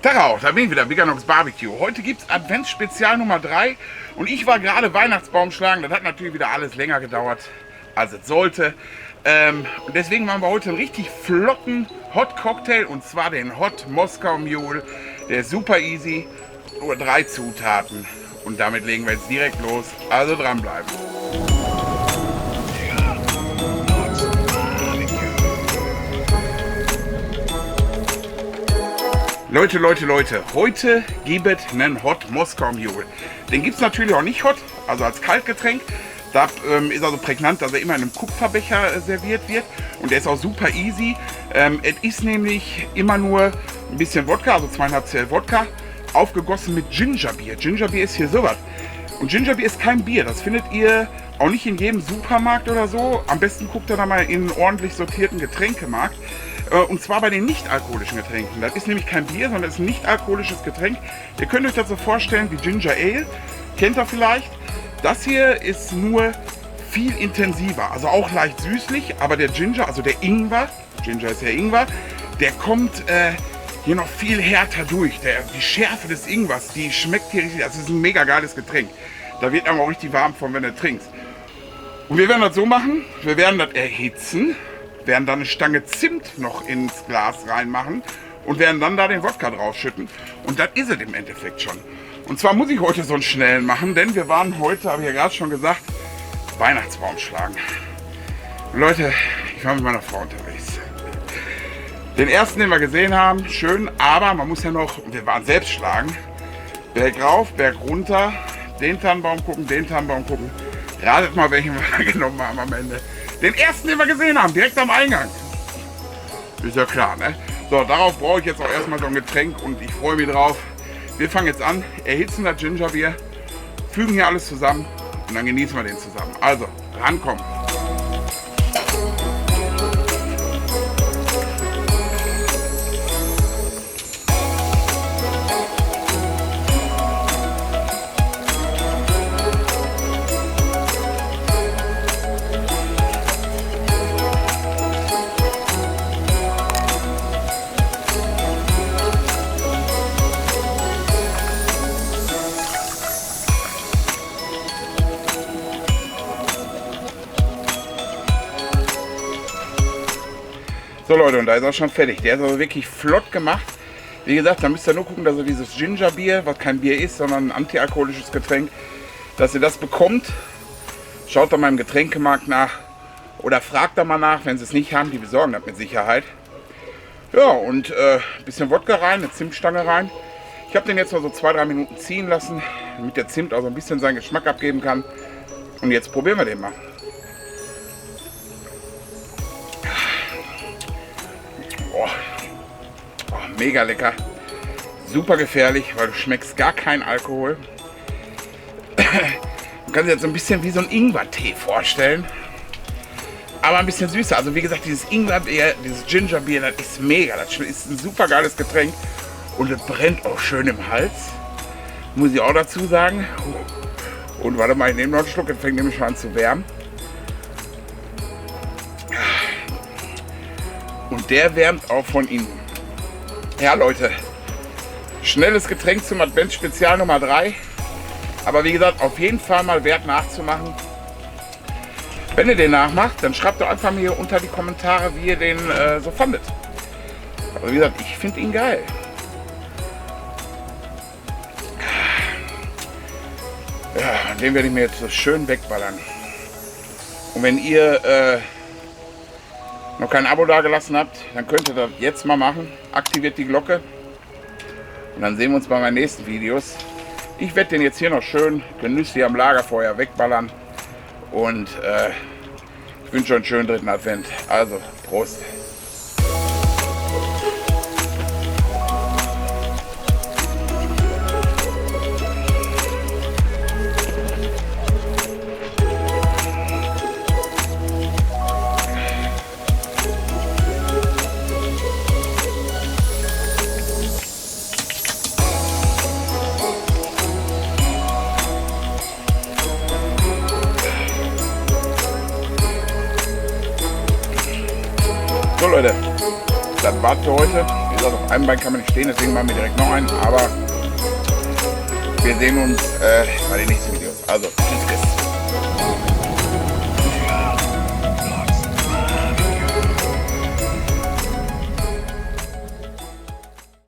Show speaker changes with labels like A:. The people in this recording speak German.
A: Darauf, da bin ich wieder, Veganugs Barbecue. Heute gibt es Adventsspezial Nummer 3 und ich war gerade Weihnachtsbaum schlagen. Das hat natürlich wieder alles länger gedauert, als es sollte. Und deswegen machen wir heute einen richtig flotten Hot Cocktail und zwar den Hot Moskau Mule. Der ist super easy, nur 3 Zutaten und damit legen wir jetzt direkt los. Also dranbleiben. Leute, heute gibt es einen Hot Moskau Mule. Den gibt es natürlich auch nicht hot, also als Kaltgetränk. Da ist also prägnant, dass er immer in einem Kupferbecher serviert wird. Und der ist auch super easy. Es ist nämlich immer nur ein bisschen Wodka, also 2,5 Cl Wodka, aufgegossen mit Gingerbier. Gingerbier ist hier sowas. Und Gingerbier ist kein Bier, das findet ihr auch nicht in jedem Supermarkt oder so. Am besten guckt ihr da mal in einen ordentlich sortierten Getränkemarkt. Und zwar bei den nicht-alkoholischen Getränken. Das ist nämlich kein Bier, sondern das ist ein nicht-alkoholisches Getränk. Ihr könnt euch das so vorstellen wie Ginger Ale. Kennt ihr vielleicht? Das hier ist nur viel intensiver. Also auch leicht süßlich. Aber der Ginger, also der Ingwer, Ginger ist ja Ingwer, der kommt hier noch viel härter durch. Die Schärfe des Ingwers, die schmeckt hier richtig. Das ist ein mega geiles Getränk. Da wird einem auch richtig warm von, wenn du trinkst. Und wir werden das so machen. Wir werden das erhitzen. Werden dann eine Stange Zimt noch ins Glas reinmachen und werden dann da den Wodka draufschütten. Und das ist es im Endeffekt schon. Und zwar muss ich heute so einen schnellen machen, denn wir waren heute, habe ich ja gerade schon gesagt, Weihnachtsbaum schlagen. Leute, ich war mit meiner Frau unterwegs. Den ersten, den wir gesehen haben, schön, aber man muss ja noch, wir waren selbst schlagen, Berg rauf, Berg runter, den Tannenbaum gucken, den Tannenbaum gucken. Ratet mal, welchen wir genommen haben am Ende. Den ersten, den wir gesehen haben, direkt am Eingang. Ist ja klar, ne? So, darauf brauche ich jetzt auch erstmal so ein Getränk und ich freue mich drauf. Wir fangen jetzt an, erhitzen das Gingerbier, fügen hier alles zusammen und dann genießen wir den zusammen. Also, rankommen. So Leute, und da ist er schon fertig. Der ist also wirklich flott gemacht. Wie gesagt, da müsst ihr nur gucken, dass ihr dieses Gingerbier, was kein Bier ist, sondern ein antialkoholisches Getränk, dass ihr das bekommt. Schaut da mal im Getränkemarkt nach oder fragt da mal nach, wenn sie es nicht haben, die besorgen das mit Sicherheit. Ja, und ein bisschen Wodka rein, eine Zimtstange rein. Ich habe den jetzt mal so 2-3 Minuten ziehen lassen, damit der Zimt also ein bisschen seinen Geschmack abgeben kann. Und jetzt probieren wir den mal. Oh, mega lecker, super gefährlich, weil du schmeckst gar keinen Alkohol. Man kann sich jetzt so ein bisschen wie so ein Ingwertee vorstellen, aber ein bisschen süßer. Also wie gesagt, dieses Ingwerbier, dieses Gingerbier, das ist mega, das ist ein super geiles Getränk und es brennt auch schön im Hals, muss ich auch dazu sagen. Und warte mal, ich nehme noch einen Schluck, jetzt fängt nämlich schon an zu wärmen. Und der wärmt auch von innen. Ja Leute, schnelles Getränk zum Adventsspezial Nummer 3. Aber wie gesagt, auf jeden Fall mal wert nachzumachen. Wenn ihr den nachmacht, dann schreibt doch einfach mir unter die Kommentare, wie ihr den so fandet. Aber wie gesagt, ich finde ihn geil. Ja, den werde ich mir jetzt so schön wegballern. Und wenn ihr noch kein Abo dagelassen habt, dann könnt ihr das jetzt mal machen. Aktiviert die Glocke und dann sehen wir uns bei meinen nächsten Videos. Ich werde den jetzt hier noch schön genüsslich am Lagerfeuer wegballern und ich wünsche euch einen schönen 3. Advent. Also, Prost! So Leute, das war's für heute. gesagt, auf einem Bein kann man nicht stehen, deswegen machen wir direkt noch einen. Aber wir sehen uns bei den nächsten Videos. Also, tschüss.